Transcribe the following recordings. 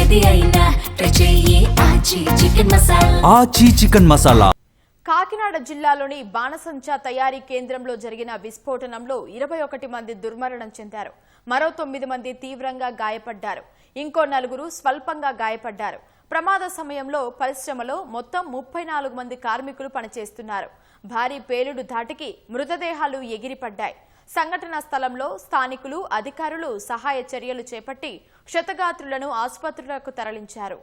ఏది అయినా ట్రై చెయ్యి ఆచి చికెన్ మసాలా. ఆచి చికెన్ మసాలా. కాకినాడ జిల్లాలోని బాణసంచా తయారీ కేంద్రంలో జరిగిన విస్ఫోటనంలో 21 మంది దుర్మరణం చెందారు. మరో 9 మంది తీవ్రంగా గాయపడ్డారు. ఇంకో 4 స్వల్పంగా గాయపడ్డారు. ప్రమాద సమయంలో పరిశ్రమలో మొత్తం 34 మంది కార్మికులు పనిచేస్తున్నారు. భారీ పేలుడు ధాటికి మృతదేహాలు ఎగిరిపడ్డాయి. సంఘటనా స్థలంలో స్థానికులు, అధికారులు సహాయ చర్యలు చేపట్టి క్షతగాత్రులను ఆసుపత్రులకు తరలించారు.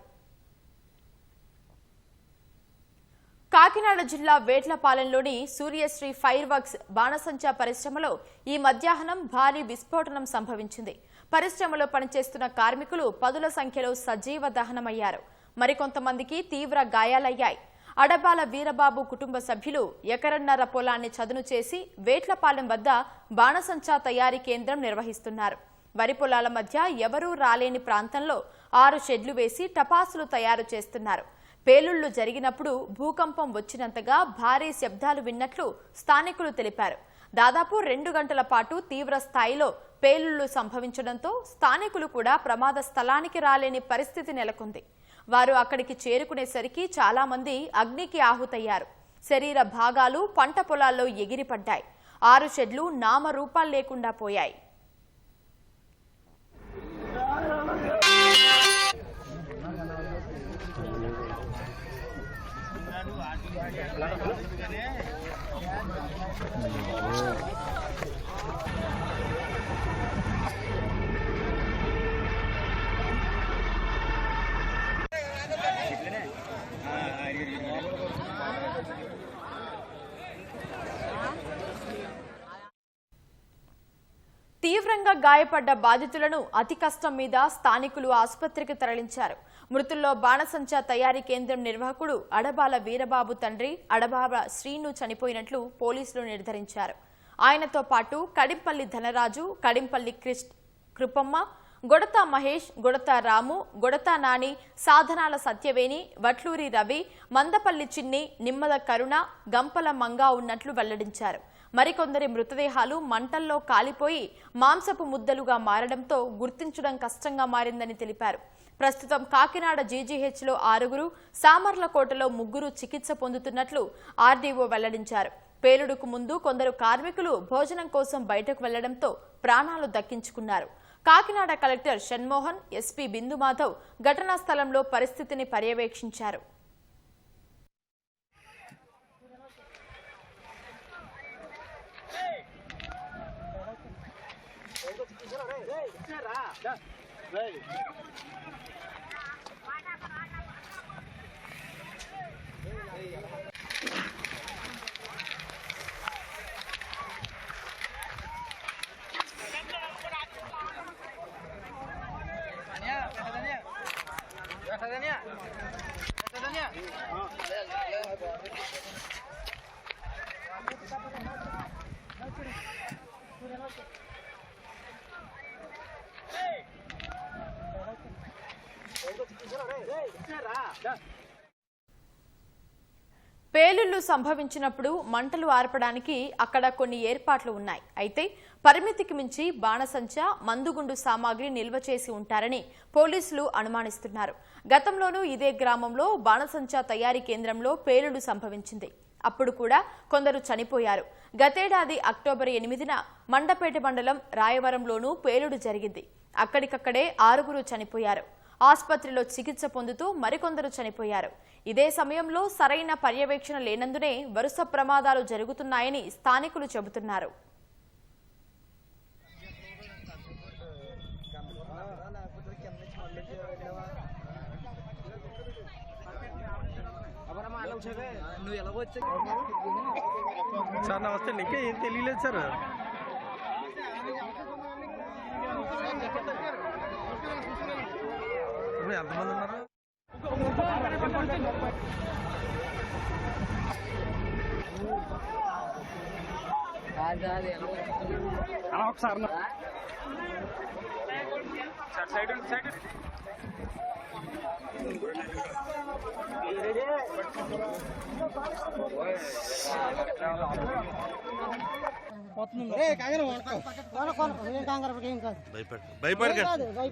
కాకినాడ జిల్లా వేట్లపాలెంలోని సూర్యశ్రీ ఫైర్ వర్క్స్ బాణసంచా పరిశ్రమలో ఈ మధ్యాహ్నం భారీ విస్ఫోటనం సంభవించింది. పరిశ్రమలో పనిచేస్తున్న కార్మికులు పదుల సంఖ్యలో సజీవ దహనమయ్యారు. మరికొంతమందికి తీవ్ర గాయాలయ్యాయి. అడబాల వీరబాబు కుటుంబ సభ్యులు ఎకరన్నర పొలాన్ని చదును చేసి వేట్లపాలెం వద్ద బాణసంచా తయారీ కేంద్రం నిర్వహిస్తున్నారు. వరి పొలాల మధ్య ఎవరూ రాలేని ప్రాంతంలో 6 షెడ్లు వేసి టపాసులు తయారు చేస్తున్నారు. పేలుళ్లు జరిగినప్పుడు భూకంపం వచ్చినంతగా భారీ శబ్దాలు విన్నట్లు స్థానికులు తెలిపారు. దాదాపు 2 గంటల పాటు తీవ్ర స్థాయిలో పేలుళ్లు సంభవించడంతో స్థానికులు కూడా ప్రమాద స్థలానికి రాలేని పరిస్థితి నెలకొంది. వారు అక్కడికి చేరుకునేసరికి చాలా మంది అగ్నికి ఆహుతయ్యారు. శరీర భాగాలు పంట పొలాల్లో ఎగిరిపడ్డాయి. 6 షెడ్లు నామరూపాలు లేకుండా పోయాయి. తీవ్రంగా గాయపడ్డ బాధితులను అతి కష్టం మీద స్థానికులు ఆసుపత్రికి తరలించారు. మృతుల్లో బాణసంచా తయారీ కేంద్రం నిర్వాహకుడు అడబాల వీరబాబు తండ్రి అడబాల శ్రీను చనిపోయినట్లు పోలీసులు నిర్ధారించారు. ఆయనతో పాటు కడింపల్లి ధనరాజు, కడింపల్లి కృపమ్మ, గొడతా మహేష్, గొడతా రాము, గొడతా నాని, సాధనాల సత్యవేణి, వట్లూరి రవి, మందపల్లి చిన్ని, నిమ్మద కరుణ, గంపల మంగా ఉన్నట్లు వెల్లడించారు. మరికొందరి మృతదేహాలు మంటల్లో కాలిపోయి మాంసపు ముద్దలుగా మారడంతో గుర్తించడం కష్టంగా మారిందని తెలిపారు. ప్రస్తుతం కాకినాడ జీజీహెచ్లో 6, సామర్లకోటలో 3 చికిత్స పొందుతున్నట్లు ఆర్డీఓ వెల్లడించారు. పేలుడుకు ముందు కొందరు కార్మికులు భోజనం కోసం బయటకు వెళ్లడంతో ప్రాణాలు దక్కించుకున్నారు. కాకినాడ కలెక్టర్ షణ్మోహన్, ఎస్పీ బిందుమాధవ్ ఘటనా స్థలంలో పరిస్థితిని పర్యవేక్షించారు. పేలుళ్లు సంభవించినప్పుడు మంటలు ఆర్పడానికి అక్కడ కొన్ని ఏర్పాట్లు ఉన్నాయి. అయితే పరిమితికి మించి బాణసంచా, మందుగుండు సామాగ్రి నిల్వ చేసి ఉంటారని పోలీసులు అనుమానిస్తున్నారు. గతంలోనూ ఇదే గ్రామంలో బాణసంచా తయారీ కేంద్రంలో పేలుడు సంభవించింది. అప్పుడు కూడా కొందరు చనిపోయారు. గతేడాది అక్టోబర్ 8న మండపేట మండలం రాయవరంలోనూ పేలుడు జరిగింది. అక్కడికక్కడే 6 చనిపోయారు. ఆసుపత్రిలో చికిత్స పొందుతూ మరికొందరు చనిపోయారు. ఇదే సమయంలో సరైన పర్యవేక్షణ లేనందునే వరుస ప్రమాదాలు జరుగుతున్నాయని స్థానికులు చెబుతున్నారు. సార్ నమస్తే. ఇంకా ఏం తెలియలేదు సార్. ఎంతమంది ఉన్నారు? ఒకసారి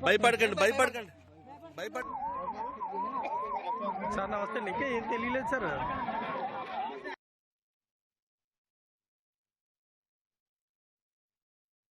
భయపడకండి. సార్ నమస్తే, ఇంకా ఏం తెలియలేదు సార్.